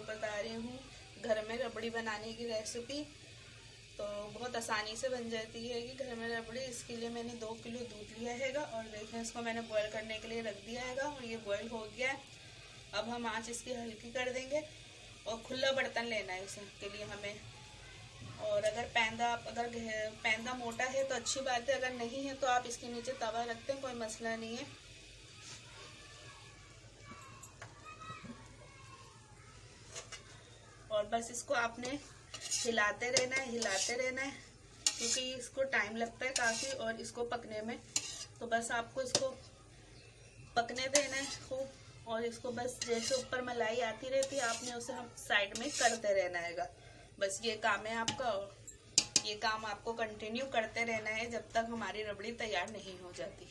बता रही हूँ घर में रबड़ी बनाने की रेसिपी। तो बहुत आसानी से बन जाती है कि घर में रबड़ी। इसके लिए मैंने 2 किलो दूध लिया हैगा और देखें इसको मैंने बॉईल करने के लिए रख दिया हैगा और ये बॉईल हो गया है। अब हम आँच इसकी हल्की कर देंगे और खुला बर्तन लेना है इसके लिए हमें। और अगर पैंदा मोटा है तो अच्छी बात है, अगर नहीं है तो आप इसके नीचे तवा रखते हैं, कोई मसला नहीं है। और बस इसको आपने हिलाते रहना है क्योंकि इसको टाइम लगता है काफ़ी और इसको पकने में। तो बस आपको इसको पकने देना है खूब और इसको बस जैसे ऊपर मलाई आती रहती है आपने उसे हम साइड में करते रहना है। बस ये काम है आपका और ये काम आपको कंटिन्यू करते रहना है जब तक हमारी रबड़ी तैयार नहीं हो जाती।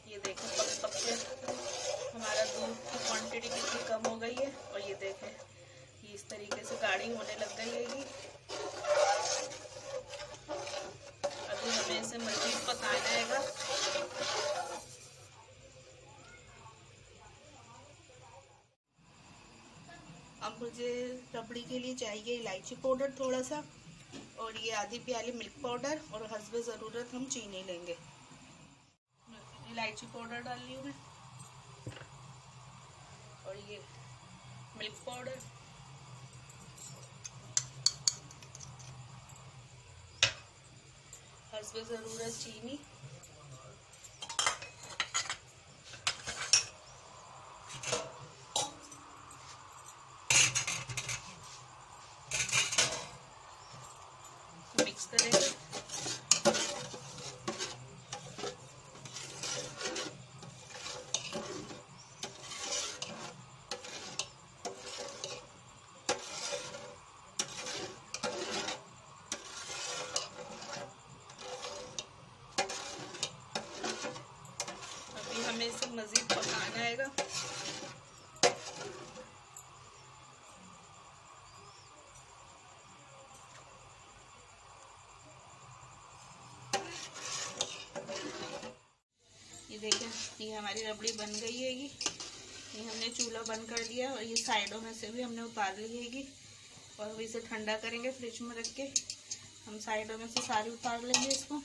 ये देखें पक पक के हमारा दूध की क्वांटिटी कितनी कम हो गई है और ये देखें ये इस तरीके से गाढ़ी होने लग गई है। अभी हमें इसे मज़ीद पकाना है। अब मुझे रबड़ी के लिए चाहिए इलायची पाउडर थोड़ा सा और ये आधी प्याली मिल्क पाउडर और हस्बे ज़रूरत हम चीनी लेंगे। इलायची पाउडर डाल रही हूँ मैं और ये मिल्क पाउडर, हस्बे ज़रूरत चीनी, मिक्स करेंगे। अभी हमें इसे मज़ीद पकाना है। ये देखें ये हमारी रबड़ी बन गई है। ये हमने चूल्हा बंद कर दिया और ये साइडों में से भी हमने उतार ली है और अभी इसे ठंडा करेंगे फ्रिज में रख के। हम साइडों में से सारी उतार लेंगे इसको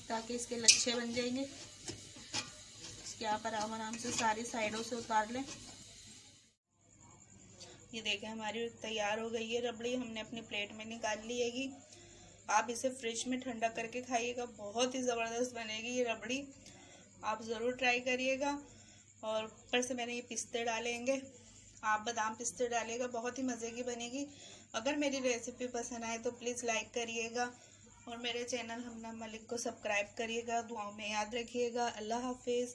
ताकि इसके लच्छे बन जाएंगे। इसके आप आराम से सारी साइडों से उतार लें। ये देखें हमारी तैयार हो गई है रबड़ी, हमने अपनी प्लेट में निकाल ली है। आप इसे फ्रिज में ठंडा करके खाइएगा, बहुत ही ज़बरदस्त बनेगी ये रबड़ी। आप ज़रूर ट्राई करिएगा। और ऊपर से मैंने ये पिस्ते डालेंगे, आप बादाम पिस्ते डालिएगा, बहुत ही मज़े की बनेगी। अगर मेरी रेसिपी पसंद आए तो प्लीज़ लाइक करिएगा और मेरे चैनल हमना मलिक को सब्सक्राइब करिएगा। दुआओं में याद रखिएगा। अल्लाह हाफिज़।